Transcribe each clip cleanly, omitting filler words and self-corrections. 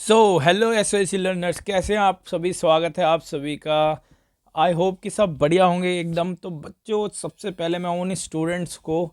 So hello एसओएसी learners, कैसे हैं आप सभी। स्वागत है आप सभी का। आई होप कि सब बढ़िया होंगे एकदम। तो बच्चों, सबसे पहले मैं उन स्टूडेंट्स को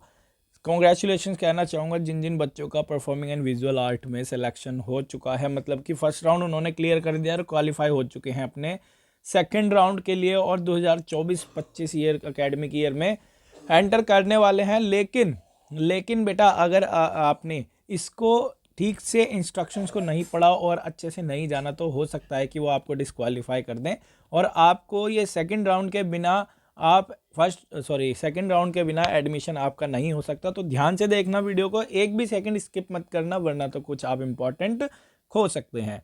कॉन्ग्रेचुलेशन कहना चाहूँगा जिन जिन बच्चों का परफॉर्मिंग एंड विजुअल आर्ट में सिलेक्शन हो चुका है, मतलब कि फर्स्ट राउंड उन्होंने क्लियर कर दिया और क्वालिफाई हो चुके हैं अपने सेकेंड राउंड के लिए और 2024-25 ईयर अकेडमिक ईयर में एंटर करने वाले हैं। लेकिन बेटा, अगर आपने इसको ठीक से इंस्ट्रक्शंस को नहीं पढ़ा और अच्छे से नहीं जाना तो हो सकता है कि वो आपको डिस्क्वालीफाई कर दें और आपको ये सेकंड राउंड के बिना सेकंड राउंड के बिना एडमिशन आपका नहीं हो सकता। तो ध्यान से देखना वीडियो को, एक भी सेकंड स्किप मत करना, वरना तो कुछ आप इम्पोर्टेंट खो सकते हैं।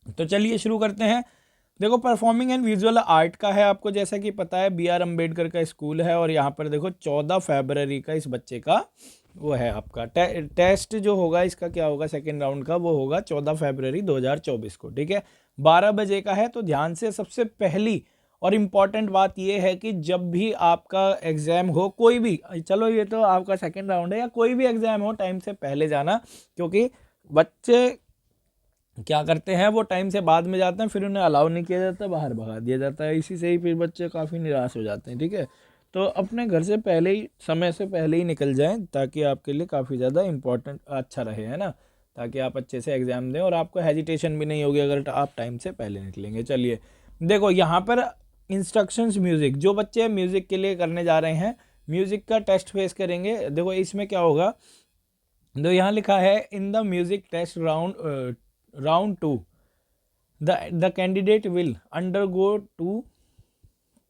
तो चलिए शुरू करते हैं। देखो, परफॉर्मिंग एंड विजुअल आर्ट का है, आपको जैसा कि पता है बी आर अम्बेडकर का स्कूल है और यहाँ पर देखो 14 फरवरी का इस बच्चे का वो है आपका टेस्ट जो होगा, इसका क्या होगा सेकेंड राउंड का, वो होगा 14 फरवरी 2024 को। ठीक है, 12 बजे का है। तो ध्यान से, सबसे पहली और इम्पॉर्टेंट बात ये है कि जब भी आपका एग्ज़ाम हो, कोई भी, चलो ये तो आपका सेकेंड राउंड है, या कोई भी एग्ज़ाम हो, टाइम से पहले जाना। क्योंकि बच्चे क्या करते हैं, वो टाइम से बाद में जाते हैं, फिर उन्हें अलाउ नहीं किया जाता, बाहर भगा दिया जाता है। इसी से ही फिर बच्चे काफ़ी निराश हो जाते हैं। ठीक है, तो अपने घर से पहले ही, समय से पहले ही निकल जाएं, ताकि आपके लिए काफ़ी ज़्यादा इम्पोर्टेंट अच्छा रहे, है ना, ताकि आप अच्छे से एग्ज़ाम दें और आपको हेजिटेशन भी नहीं होगी अगर आप टाइम से पहले निकलेंगे। चलिए देखो, यहाँ पर इंस्ट्रक्शंस म्यूज़िक, जो बच्चे म्यूज़िक के लिए करने जा रहे हैं, म्यूज़िक का टेस्ट फेस करेंगे। देखो इसमें क्या होगा, तो यहाँ लिखा है in the music taste round 2 the candidate will undergo to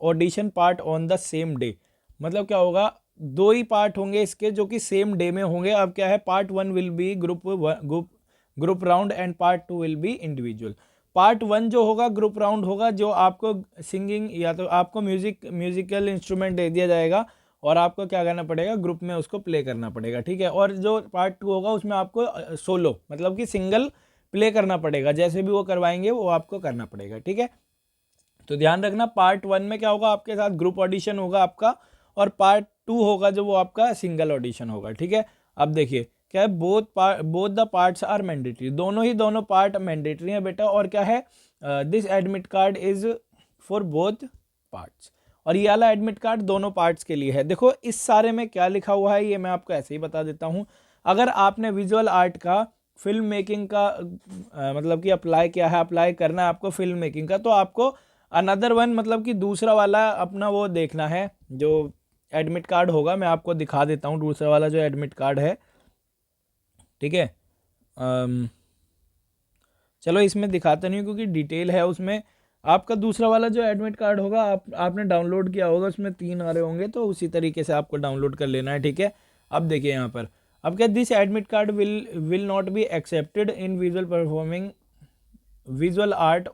audition part on the same day. मतलब क्या होगा, दो ही पार्ट होंगे इसके जो कि सेम डे में होंगे। अब क्या है, part 1 will be group round and part 2 will be individual. Part 1 जो होगा ग्रुप राउंड होगा, जो आपको सिंगिंग या तो आपको म्यूजिकल इंस्ट्रूमेंट दे दिया जाएगा और आपको क्या करना पड़ेगा, ग्रुप में उसको प्ले करना पड़ेगा। ठीक है, और जो पार्ट 2 होगा उसमें आपको सोलो मतलब कि सिंगल प्ले करना पड़ेगा, जैसे भी वो करवाएंगे वो आपको करना पड़ेगा। ठीक है, तो ध्यान रखना, पार्ट 1 में क्या होगा, आपके साथ ग्रुप ऑडिशन होगा आपका, और पार्ट 2 होगा जो वो आपका सिंगल ऑडिशन होगा। ठीक है, अब देखिए क्या है, both the parts are mandatory, दोनों पार्ट मैंडेटरी है बेटा। और क्या है, this admit card is for both parts, और ये वाला एडमिट कार्ड दोनों पार्ट्स के लिए है। देखो इस सारे में क्या लिखा हुआ है ये मैं आपको ऐसे ही बता देता हूँ। अगर आपने विजुअल आर्ट का फिल्म मेकिंग का मतलब कि अप्लाई किया है, अप्लाई करना है आपको फिल्म मेकिंग का, तो आपको अनदर वन मतलब कि दूसरा वाला अपना वो देखना है, जो एडमिट कार्ड होगा। मैं आपको दिखा देता हूँ दूसरा वाला जो एडमिट कार्ड है। ठीक है, चलो इसमें दिखाता नहीं क्योंकि डिटेल है उसमें। आपका दूसरा वाला जो एडमिट कार्ड होगा, आपने डाउनलोड किया होगा, उसमें 3 आ रहे होंगे, तो उसी तरीके से आपको डाउनलोड कर लेना है। ठीक है, अब देखिए यहाँ पर, अब क्या, this admit card will not be accepted in visual art,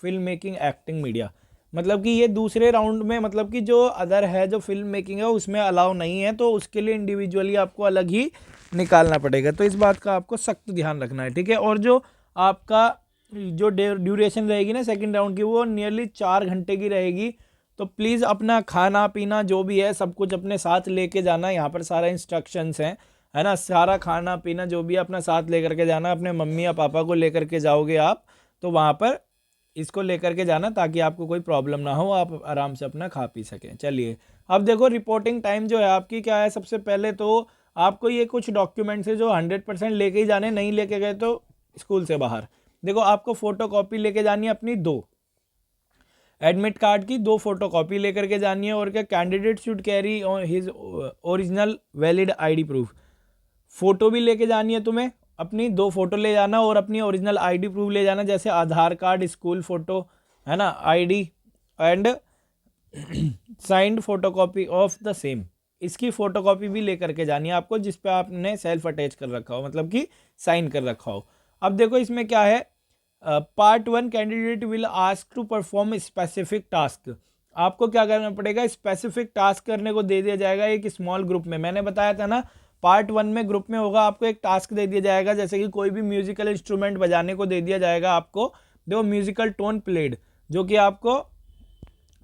film making, acting, media. मतलब कि ये दूसरे राउंड में, मतलब कि जो अदर है, जो फिल्म मेकिंग है उसमें अलाउ नहीं है, तो उसके लिए इंडिविजुअली आपको अलग ही निकालना पड़ेगा। तो इस बात का आपको सख्त ध्यान रखना है। ठीक है, और जो आपका जो ड्यूरेशन रहेगी ना सेकंड राउंड की, वो नियरली 4 घंटे की रहेगी। तो प्लीज़ अपना खाना पीना जो भी है सब कुछ अपने साथ लेके जाना। यहाँ पर सारा इंस्ट्रक्शंस हैं, है ना, सारा खाना पीना जो भी है अपना साथ लेकर के जाना। अपने मम्मी या पापा को लेकर के जाओगे आप, तो वहाँ पर इसको लेकर के जाना ताकि आपको कोई प्रॉब्लम ना हो, आप आराम से अपना खा पी सकें। चलिए अब देखो, रिपोर्टिंग टाइम जो है आपकी क्या है, सबसे पहले तो आपको ये कुछ डॉक्यूमेंट्स है जो 100% लेके ही जाने, नहीं लेके गए तो स्कूल से बाहर। देखो, आपको फोटो कॉपी लेके जानी है अपनी 2 एडमिट कार्ड की, 2 फोटो कॉपी लेकर के जानी है। और क्या, candidate should carry his original valid ID proof, photo भी लेके जानी है तुम्हें, अपनी 2 फोटो ले जाना और अपनी ओरिजिनल आईडी प्रूफ ले जाना, जैसे आधार कार्ड, स्कूल फोटो, है ना, ID and signed photocopy of the same. इसकी फोटोकॉपी भी लेकर के जानी है आपको, जिस पे आपने सेल्फ अटैच कर रखा हो, मतलब कि साइन कर रखा हो। अब देखो इसमें क्या है, part 1 candidate will ask to perform specific task. आपको क्या करना पड़ेगा, स्पेसिफिक टास्क करने को दे दिया जाएगा एक स्मॉल ग्रुप में। मैंने बताया था ना, पार्ट 1 में ग्रुप में होगा, आपको एक टास्क दे दिया जाएगा, जैसे कि कोई भी म्यूजिकल इंस्ट्रूमेंट बजाने को दे दिया जाएगा आपको। देखो, म्यूजिकल टोन प्लेड, जो कि आपको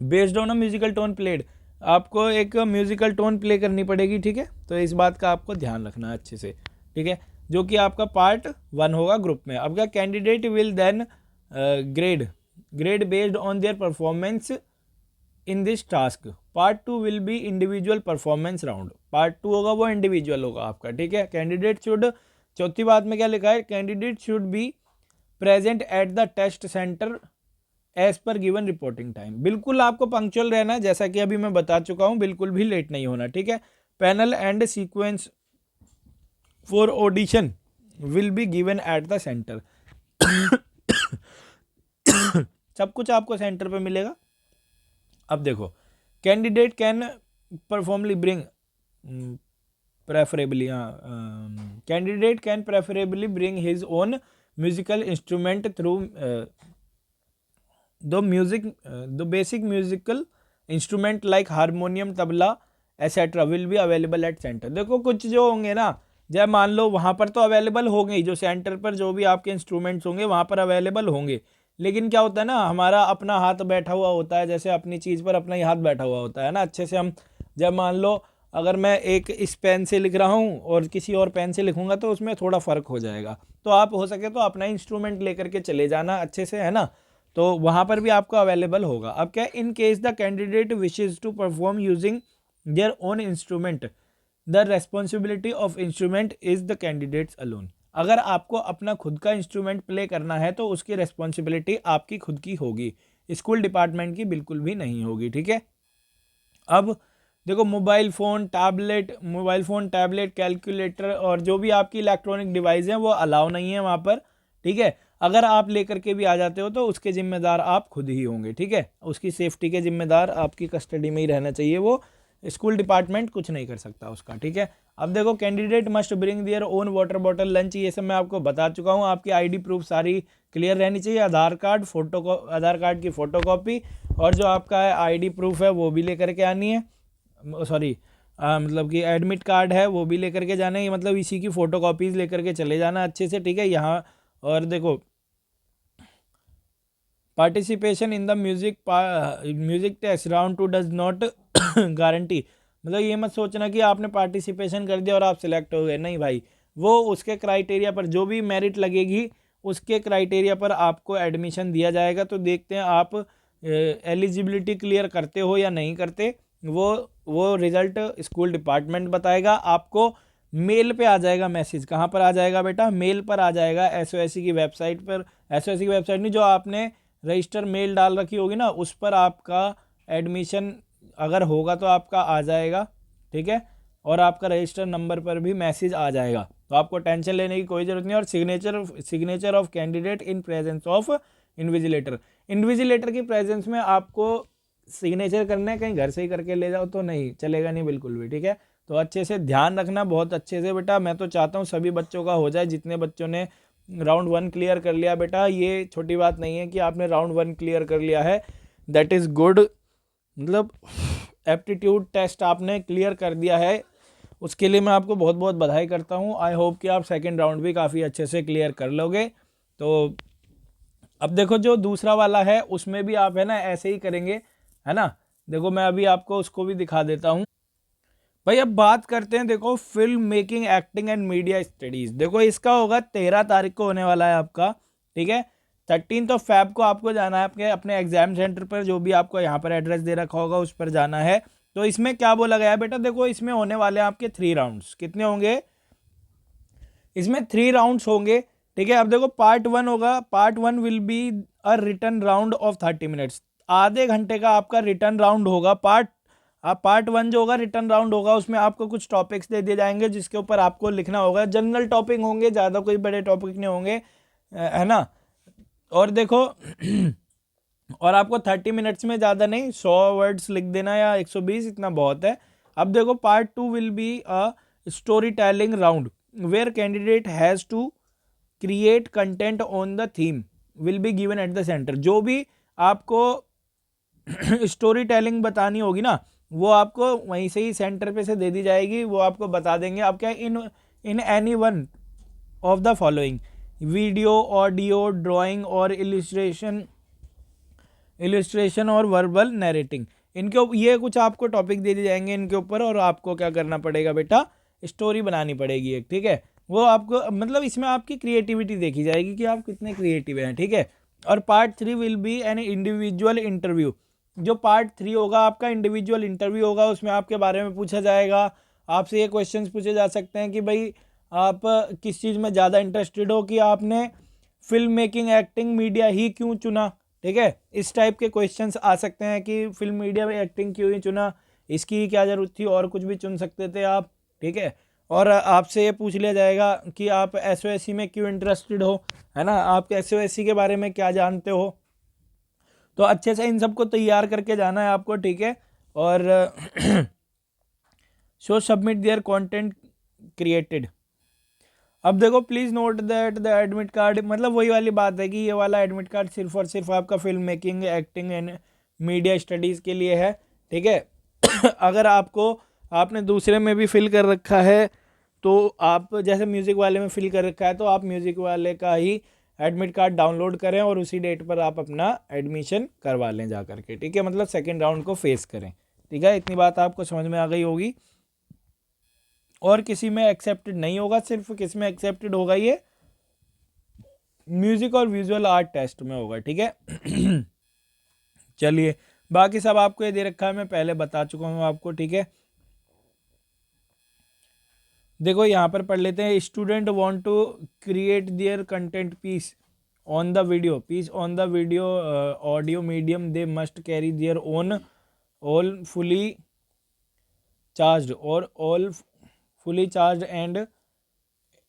based on a musical tone played, आपको एक म्यूजिकल टोन प्ले करनी पड़ेगी। ठीक है, तो इस बात का आपको ध्यान रखना है अच्छे से। ठीक है, जो कि आपका पार्ट 1 होगा ग्रुप में। अब क्या, candidate will then grade based on their performance in this task. Part 2 will be individual performance round. Part 2 होगा वो इंडिविजुअल होगा आपका, ठीक है। कैंडिडेट शुड, चौथी बात में क्या लिखा है, candidate should be present at the test centre as per given reporting time. बिल्कुल आपको पंक्चुअल रहना है, जैसा कि अभी मैं बता चुका हूं, बिल्कुल भी लेट नहीं होना, ठीक है। Panel and sequence for audition will be given at the centre. सब कुछ आपको सेंटर पे मिलेगा। अब देखो, candidate can preferably bring preferably, candidate can preferably bring his own musical instrument through the basic musical instrument like harmonium, tabla etcetera will be available at centre. देखो कुछ जो होंगे ना, जब मान लो वहाँ पर तो अवेलेबल होंगे ही, जो सेंटर पर जो भी आपके इंस्ट्रूमेंट्स होंगे वहाँ पर अवेलेबल होंगे, लेकिन क्या होता है ना, हमारा अपना हाथ बैठा हुआ होता है, जैसे अपनी चीज़ पर अपना ही हाथ बैठा हुआ होता है ना, अच्छे से हम, जब मान लो अगर मैं एक इस पेन से लिख रहा हूँ और किसी और पेन से लिखूंगा तो उसमें थोड़ा फ़र्क हो जाएगा। तो आप हो सके तो अपना इंस्ट्रूमेंट लेकर के चले जाना अच्छे से, है ना, तो वहाँ पर भी आपको अवेलेबल होगा। अब क्या, in case the candidate wishes to perform using their own instrument the responsibility of instrument is the candidate's alone. अगर आपको अपना खुद का इंस्ट्रूमेंट प्ले करना है तो उसकी रेस्पॉन्सिबिलिटी आपकी खुद की होगी, स्कूल डिपार्टमेंट की बिल्कुल भी नहीं होगी, ठीक है। अब देखो, मोबाइल फ़ोन टैबलेट कैलकुलेटर और जो भी आपकी इलेक्ट्रॉनिक डिवाइस हैं वो अलाउ नहीं है वहाँ पर, ठीक है। अगर आप लेकर के भी आ जाते हो तो उसके जिम्मेदार आप खुद ही होंगे, ठीक है। उसकी सेफ्टी के जिम्मेदार आपकी कस्टडी में ही रहना चाहिए, वो स्कूल डिपार्टमेंट कुछ नहीं कर सकता उसका, ठीक है। अब देखो, candidate must bring their own water bottle, lunch, ये सब मैं आपको बता चुका हूँ। आपकी आईडी प्रूफ सारी क्लियर रहनी चाहिए, आधार कार्ड की फ़ोटोकॉपी और जो आपका आईडी प्रूफ है वो भी लेकर के आनी है, सॉरी मतलब कि एडमिट कार्ड है वो भी लेकर के जाना है, मतलब इसी की फ़ोटोकॉपीज़ लेकर के चले जाना अच्छे से, ठीक है। यहाँ और देखो, participation in the music taste round 2 does not guarantee, मतलब ये मत सोचना कि आपने पार्टिसिपेशन कर दिया और आप सिलेक्ट हो गए, नहीं भाई, वो उसके क्राइटेरिया पर जो भी मेरिट लगेगी उसके क्राइटेरिया पर आपको एडमिशन दिया जाएगा। तो देखते हैं आप एलिजिबिलिटी क्लियर करते हो या नहीं करते, वो रिज़ल्ट स्कूल डिपार्टमेंट बताएगा। आपको मेल पे आ जाएगा मैसेज, कहाँ पर आ जाएगा बेटा, मेल पर आ जाएगा, एसओएससी की वेबसाइट पर, एसओएससी की वेबसाइट नहीं, जो आपने रजिस्टर मेल डाल रखी होगी ना, उस पर आपका एडमिशन अगर होगा तो आपका आ जाएगा, ठीक है। और आपका रजिस्टर नंबर पर भी मैसेज आ जाएगा, तो आपको टेंशन लेने की कोई ज़रूरत नहीं। और signature of candidate in presence of invigilator की प्रेजेंस में आपको सिग्नेचर करने, कहीं घर से ही करके ले जाओ तो नहीं चलेगा, नहीं बिल्कुल भी, ठीक है। तो अच्छे से ध्यान रखना, बहुत अच्छे से बेटा। मैं तो चाहता हूँ सभी बच्चों का हो जाए, जितने बच्चों ने राउंड 1 क्लियर कर लिया बेटा, ये छोटी बात नहीं है कि आपने राउंड 1 क्लियर कर लिया है, दैट इज़ गुड, मतलब एप्टीट्यूड टेस्ट आपने क्लियर कर दिया है, उसके लिए मैं आपको बहुत बहुत बधाई करता हूँ। आई होप कि आप सेकंड राउंड भी काफ़ी अच्छे से क्लियर कर लोगे। तो अब देखो, जो दूसरा वाला है उसमें भी आप है ना ऐसे ही करेंगे, है ना। देखो मैं अभी आपको उसको भी दिखा देता हूँ भाई। अब बात करते हैं, देखो, film making, acting and media studies. देखो इसका होगा 13 तारीख को होने वाला है आपका, ठीक है। 13 फ़रवरी को आपको जाना है आपके अपने एग्जाम सेंटर पर, जो भी आपको यहाँ पर एड्रेस दे रखा होगा उस पर जाना है। तो इसमें क्या बोला गया है बेटा, देखो इसमें होने वाले हैं आपके 3 राउंड्स। कितने होंगे इसमें? 3 राउंड्स होंगे, ठीक है। अब देखो, पार्ट 1 होगा, part 1 will be a return round of 30 minutes, आधे घंटे का आपका रिटर्न राउंड होगा। पार्ट 1 जो होगा रिटर्न राउंड होगा, उसमें आपको कुछ टॉपिक्स दे दिए जाएंगे जिसके ऊपर आपको लिखना होगा। जनरल टॉपिक होंगे, ज़्यादा कोई बड़े टॉपिक नहीं होंगे, है ना। और देखो और आपको 30 मिनट्स में ज़्यादा नहीं, 100 वर्ड्स लिख देना या 120, इतना बहुत है। अब देखो, part 2 will be a storytelling round where candidate has to create content on the theme will be given at the centre. जो भी आपको स्टोरी टेलिंग बतानी होगी ना, वो आपको वहीं से ही सेंटर पे से दे दी जाएगी, वो आपको बता देंगे। अब क्या, in any one of the following, video, audio, drawing और इलिस्ट्रेशन और वर्बल नरेटिंग, इनके ये कुछ आपको टॉपिक दे दिए जाएंगे इनके ऊपर, और आपको क्या करना पड़ेगा बेटा, स्टोरी बनानी पड़ेगी एक, ठीक है। वो आपको मतलब इसमें आपकी क्रिएटिविटी देखी जाएगी कि आप कितने क्रिएटिव हैं, ठीक है। और part 3 will be an individual interview. जो पार्ट 3 होगा आपका इंडिविजुअल इंटरव्यू होगा, उसमें आपके बारे में पूछा जाएगा। आपसे ये क्वेश्चंस पूछे जा सकते हैं कि भाई आप किस चीज़ में ज़्यादा इंटरेस्टेड हो, कि आपने फिल्म मेकिंग, एक्टिंग, मीडिया ही क्यों चुना, ठीक है। इस टाइप के क्वेश्चंस आ सकते हैं कि फिल्म मीडिया में एक्टिंग क्यों ही चुना, इसकी क्या ज़रूरत थी, और कुछ भी चुन सकते थे आप, ठीक है। और आपसे ये पूछ लिया जाएगा कि आप एसओएससी में क्यों इंटरेस्टेड हो, है ना, आप एसओएससी के बारे में क्या जानते हो। तो अच्छे से इन सबको तैयार करके जाना है आपको, ठीक है। और show submit their content created. अब देखो please note that the admit card, मतलब वही वाली बात है कि ये वाला एडमिट कार्ड सिर्फ और सिर्फ आपका film making, acting and media studies के लिए है, ठीक है। अगर आपने दूसरे में भी फिल कर रखा है, तो आप जैसे म्यूज़िक वाले में फिल कर रखा है, तो आप म्यूज़िक वाले का ही एडमिट कार्ड डाउनलोड करें और उसी डेट पर आप अपना एडमिशन करवा लें जा करके, ठीक है। मतलब सेकेंड राउंड को फेस करें, ठीक है। इतनी बात आपको समझ में आ गई होगी। और किसी में एक्सेप्टेड नहीं होगा, सिर्फ किस में एक्सेप्टेड होगा, ये म्यूजिक और विजुअल आर्ट टेस्ट में होगा, ठीक है। चलिए, बाकी सब आपको ये दे रखा है, मैं पहले बता चुका हूँ आपको, ठीक है। देखो यहाँ पर पढ़ लेते हैं। Student want to create their content piece on the video audio medium, they must carry their own all fully charge and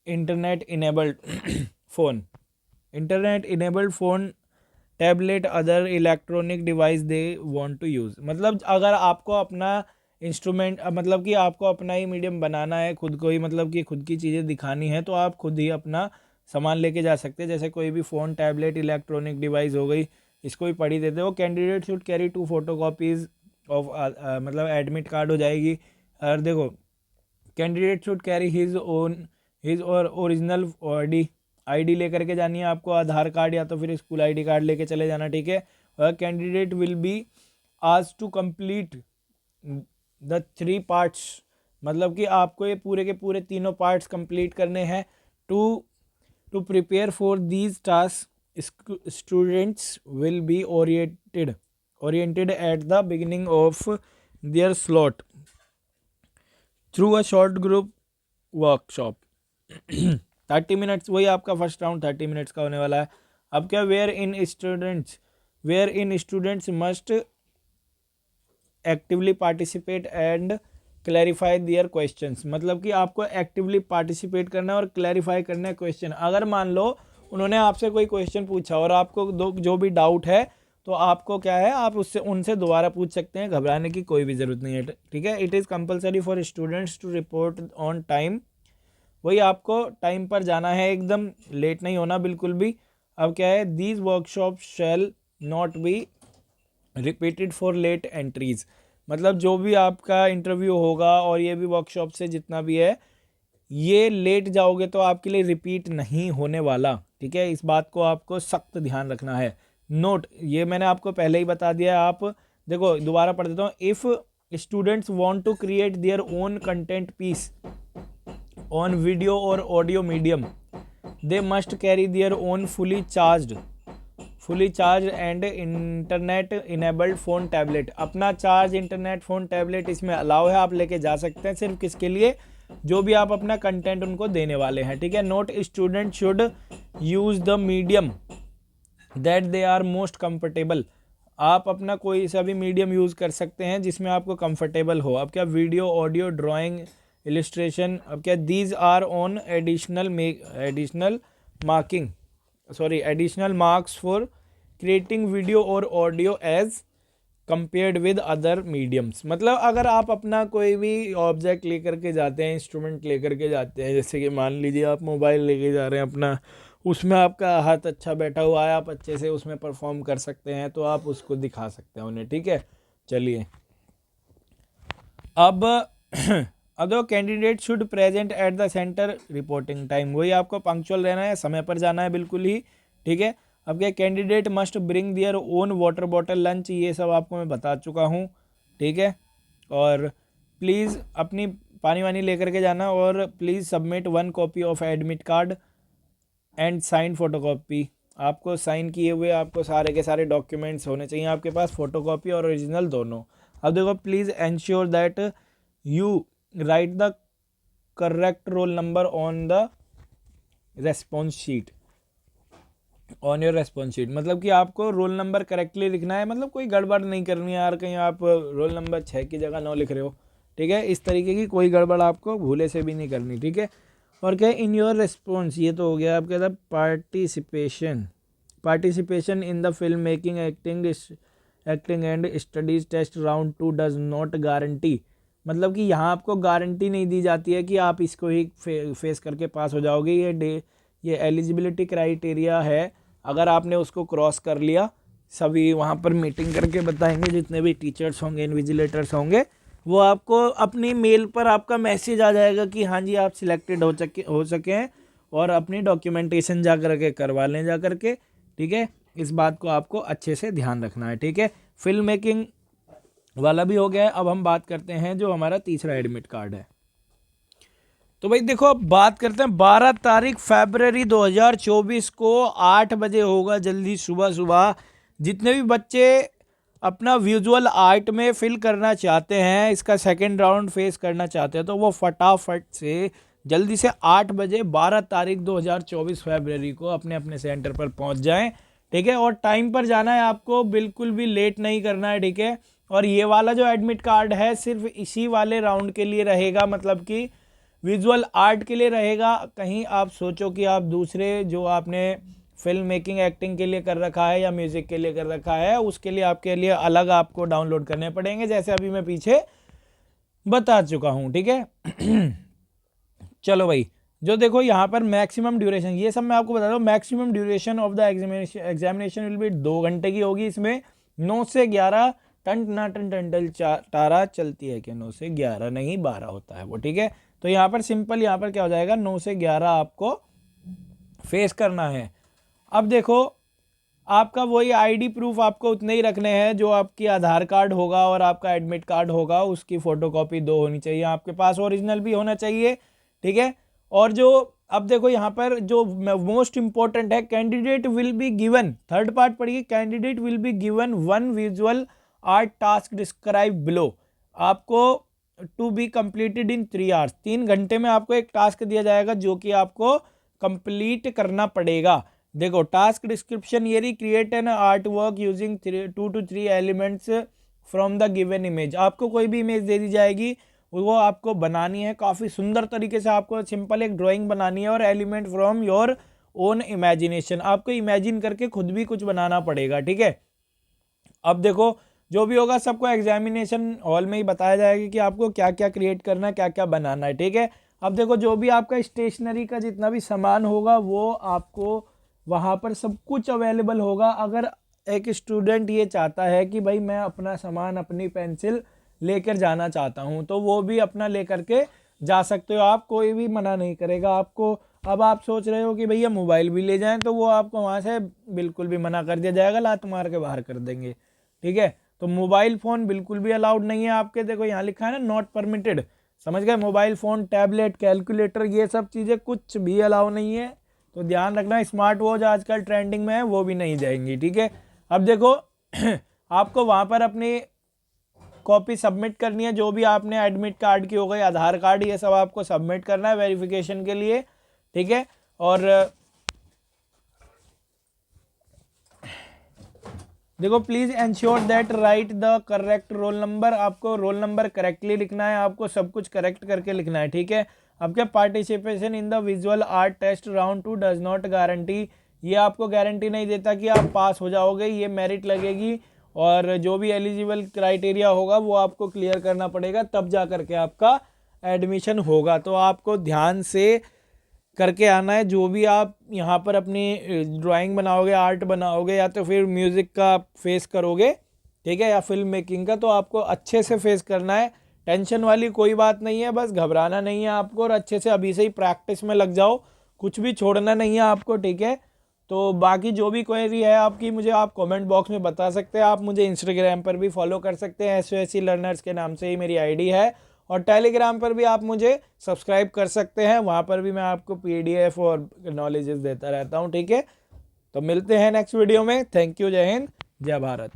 internet enabled phone tablet other electronic device they want to use. मतलब अगर आपको अपना instrument, मतलब कि आपको अपना ही medium बनाना है, खुद को ही, मतलब कि खुद की चीज़ें दिखानी है, तो आप खुद ही अपना सामान लेके जा सकते हैं। जैसे कोई भी फ़ोन, टैबलेट, इलेक्ट्रॉनिक डिवाइस हो गई, इसको ही पढ़ी देते हो। Candidate should carry 2 photocopies of, मतलब एडमिट कार्ड हो जाएगी। और देखो, कैंडिडेट शुड कैरी हिज और ओरिजिनल आईडी लेकर के जानी है आपको, आधार कार्ड या तो फिर स्कूल आईडी कार्ड लेके चले जाना, ठीक है। और कैंडिडेट विल बी आज टू कंप्लीट द 3 पार्ट्स, मतलब कि आपको ये पूरे के पूरे तीनों पार्ट्स कंप्लीट करने हैं। To prepare for these task students will be oriented at the beginning of their slot through a short group workshop. 30 minutes, वही आपका फर्स्ट राउंड 30 मिनट्स का होने वाला है। अब क्या, wherein students must actively participate and clarify their questions, मतलब कि आपको एक्टिवली पार्टिसिपेट करना है और क्लैरिफाई करना है क्वेश्चन। अगर मान लो उन्होंने आपसे कोई क्वेश्चन पूछा और आपको जो भी डाउट है, तो आपको क्या है, आप उनसे दोबारा पूछ सकते हैं, घबराने की कोई भी ज़रूरत नहीं है, ठीक है। It is compulsory for students to report on time, वही आपको टाइम पर जाना है, एकदम लेट नहीं होना बिल्कुल भी। अब क्या है, these workshop shall not be repeated for late entries, मतलब जो भी आपका इंटरव्यू होगा और ये भी वर्कशॉप से जितना भी है, ये लेट जाओगे तो आपके लिए रिपीट नहीं होने वाला, ठीक है। इस बात को आपको सख्त ध्यान रखना है। नोट, ये मैंने आपको पहले ही बता दिया है। आप देखो, दोबारा पढ़ देता हूँ। If students want to create their own content piece on video or audio medium, they must carry their own fully charged and internet enabled phone tablet। अपना चार्ज इंटरनेट फ़ोन टैबलेट इसमें अलाउ है, आप लेके जा सकते हैं। सिर्फ किसके लिए, जो भी आप अपना कंटेंट उनको देने वाले हैं, ठीक है। Note, student should use the medium that they are most comfortable. आप अपना कोई सा भी मीडियम यूज़ कर सकते हैं जिसमें आपको कंफर्टेबल हो। अब क्या, वीडियो, ऑडियो, ड्राइंग, इलिस्ट्रेशन। अब क्या, these are on additional marks for creating video और audio as compared with other mediums. मतलब अगर आप अपना कोई भी ऑब्जेक्ट लेकर के जाते हैं, इंस्ट्रूमेंट लेकर के जाते हैं, जैसे कि मान लीजिए आप मोबाइल लेके जा रहे हैं अपना, उसमें आपका हाथ अच्छा बैठा हुआ है, आप अच्छे से उसमें परफॉर्म कर सकते हैं, तो आप उसको दिखा सकते हैं उन्हें, ठीक है। चलिए, अब other candidate should present at the centre reporting time, वही आपको पंक्चुअल रहना है, समय पर जाना है बिल्कुल ही, ठीक है। अब क्या, candidate must bring their own water bottle, lunch, ये सब आपको मैं बता चुका हूँ, ठीक है। और प्लीज़ अपनी पानी वानी लेकर के जाना, और please submit 1 copy of admit card and sign photocopy. आपको साइन किए हुए आपको सारे के सारे डॉक्यूमेंट्स होने चाहिए आपके पास, फोटोकॉपी और ओरिजिनल दोनों। अब देखो, please ensure that you right the correct roll number on the response sheet, on your response sheet. मतलब कि आपको रोल नंबर करेक्टली लिखना है, मतलब कोई गड़बड़ नहीं करनी है यार, कहीं आप रोल नंबर 6 की जगह 9 लिख रहे हो, ठीक है। इस तरीके की कोई गड़बड़ आपको भूले से भी नहीं करनी, ठीक है। और क्या, इन योर रिस्पॉन्स, ये तो हो गया आपके साथ participation in the film making acting and studies test round 2 does not guarantee. मतलब कि यहाँ आपको गारंटी नहीं दी जाती है कि आप इसको ही फेस करके पास हो जाओगे। ये एलिजिबिलिटी क्राइटेरिया है, अगर आपने उसको क्रॉस कर लिया, सभी वहाँ पर मीटिंग करके बताएंगे, जितने भी टीचर्स होंगे, इन्विजिलेटर्स होंगे, वो आपको अपनी मेल पर आपका मैसेज आ जाएगा कि हाँ जी आप सिलेक्टेड हो सके हैं, और अपनी डॉक्यूमेंटेशन जा करके करवा लें जा करके, ठीक है। इस बात को आपको अच्छे से ध्यान रखना है, ठीक है। फिल्म मेकिंग वाला भी हो गया है। अब हम बात करते हैं जो हमारा तीसरा एडमिट कार्ड है। तो भाई देखो, अब बात करते हैं 12 तारीख फरवरी 2024 को 8 बजे होगा, जल्दी सुबह सुबह। जितने भी बच्चे अपना विजुअल आर्ट में फिल करना चाहते हैं, इसका सेकंड राउंड फेस करना चाहते हैं, तो वो फटाफट से जल्दी से 8 बजे 12 तारीख 2024 फरवरी को अपने अपने सेंटर पर पहुंच जाएं, ठीक है। और टाइम पर जाना है आपको, बिल्कुल भी लेट नहीं करना है, ठीक है। और ये वाला जो एडमिट कार्ड है सिर्फ इसी वाले राउंड के लिए रहेगा, मतलब कि विजुअल आर्ट के लिए रहेगा। कहीं आप सोचो कि आप दूसरे जो आपने फिल्म मेकिंग एक्टिंग के लिए कर रखा है या म्यूजिक के लिए कर रखा है, उसके लिए आपके लिए अलग आपको डाउनलोड करने पड़ेंगे, जैसे अभी मैं पीछे बता चुका हूं, ठीक है। चलो भाई, जो देखो यहाँ पर मैक्सिमम ड्यूरेशन, ये सब मैं आपको बता दूं, maximum duration of the examination will be 2 घंटे की होगी। इसमें 9 से 11 टन तारा चलती है, क्या 9 से 11 नहीं 12 होता है वो, ठीक है। तो यहाँ पर सिंपल, यहाँ पर क्या हो जाएगा, 9 से 11 आपको फेस करना है। अब देखो, आपका वही आईडी प्रूफ आपको उतने ही रखने हैं, जो आपकी आधार कार्ड होगा और आपका एडमिट कार्ड होगा, उसकी फोटोकॉपी 2 होनी चाहिए आपके पास, ओरिजिनल भी होना चाहिए, ठीक है। और जो अब देखो यहाँ पर जो मोस्ट इंपॉर्टेंट है, candidate will be given, third part पढ़िए, candidate will be given 1 visual art task describe below. आपको to be completed in 3 hours, 3 घंटे में आपको एक टास्क दिया जाएगा जो कि आपको कंप्लीट करना पड़ेगा। देखो, टास्क डिस्क्रिप्शन ये रही, create an art work using 2 to 3 elements from the given image. आपको कोई भी इमेज दे दी जाएगी, वो आपको बनानी है काफ़ी सुंदर तरीके से, आपको सिंपल एक ड्राइंग बनानी है, और element from your own imagination, आपको इमेजिन करके खुद भी कुछ बनाना पड़ेगा, ठीक है। अब देखो, जो भी होगा सबको एग्जामिनेशन हॉल में ही बताया जाएगा कि आपको क्या क्या क्रिएट करना है, क्या क्या बनाना है, ठीक है। अब देखो, जो भी आपका स्टेशनरी का जितना भी सामान होगा, वो आपको वहाँ पर सब कुछ अवेलेबल होगा। अगर एक स्टूडेंट ये चाहता है कि भाई मैं अपना सामान, अपनी पेंसिल लेकर जाना चाहता हूँ, तो वो भी अपना लेकर के जा सकते हो आप, कोई भी मना नहीं करेगा आपको। अब आप सोच रहे हो कि भैया मोबाइल भी ले जाएं, तो वो आपको वहाँ से बिल्कुल भी मना कर दिया जाएगा, लात मार के बाहर कर देंगे, ठीक है। तो मोबाइल फ़ोन बिल्कुल भी अलाउड नहीं है आपके, देखो यहाँ लिखा है ना, नॉट परमिटेड, समझ गए। मोबाइल फ़ोन, टैबलेट, कैलकुलेटर, ये सब चीज़ें कुछ भी अलाउ नहीं है, तो ध्यान रखना। स्मार्ट वॉच आजकल ट्रेंडिंग में है, वो भी नहीं जाएंगी, ठीक है। अब देखो, आपको वहाँ पर अपनी कॉपी सबमिट करनी है, जो भी आपने एडमिट कार्ड की हो गई, आधार कार्ड, ये सब आपको सबमिट करना है वेरिफिकेशन के लिए, ठीक है। और देखो, please ensure that right the correct roll number, आपको रोल नंबर करेक्टली लिखना है, आपको सब कुछ करेक्ट करके लिखना है, ठीक है। आपके participation in the visual art test round 2 does not guarantee, ये आपको गारंटी नहीं देता कि आप पास हो जाओगे, ये मेरिट लगेगी, और जो भी एलिजिबल क्राइटेरिया होगा वो आपको क्लियर करना पड़ेगा, तब जा करके आपका एडमिशन होगा। तो आपको ध्यान से करके आना है, जो भी आप यहाँ पर अपनी ड्राइंग बनाओगे, आर्ट बनाओगे, या तो फिर म्यूज़िक का फेस करोगे, ठीक है, या फिल्म मेकिंग का, तो आपको अच्छे से फेस करना है। टेंशन वाली कोई बात नहीं है, बस घबराना नहीं है आपको, और अच्छे से अभी से ही प्रैक्टिस में लग जाओ, कुछ भी छोड़ना नहीं है आपको, ठीक है। तो बाकी जो भी क्वेरी है आपकी, मुझे आप कमेंट बॉक्स में बता सकते हैं। आप मुझे इंस्टाग्राम पर भी फॉलो कर सकते हैं, SOSC लर्नर्स के नाम से ही मेरी आईडी है, और टेलीग्राम पर भी आप मुझे सब्सक्राइब कर सकते हैं, वहाँ पर भी मैं आपको PDF और नॉलेजेस देता रहता हूँ। ठीक है, तो मिलते हैं नेक्स्ट वीडियो में। थैंक यू, जय हिंद, जय भारत।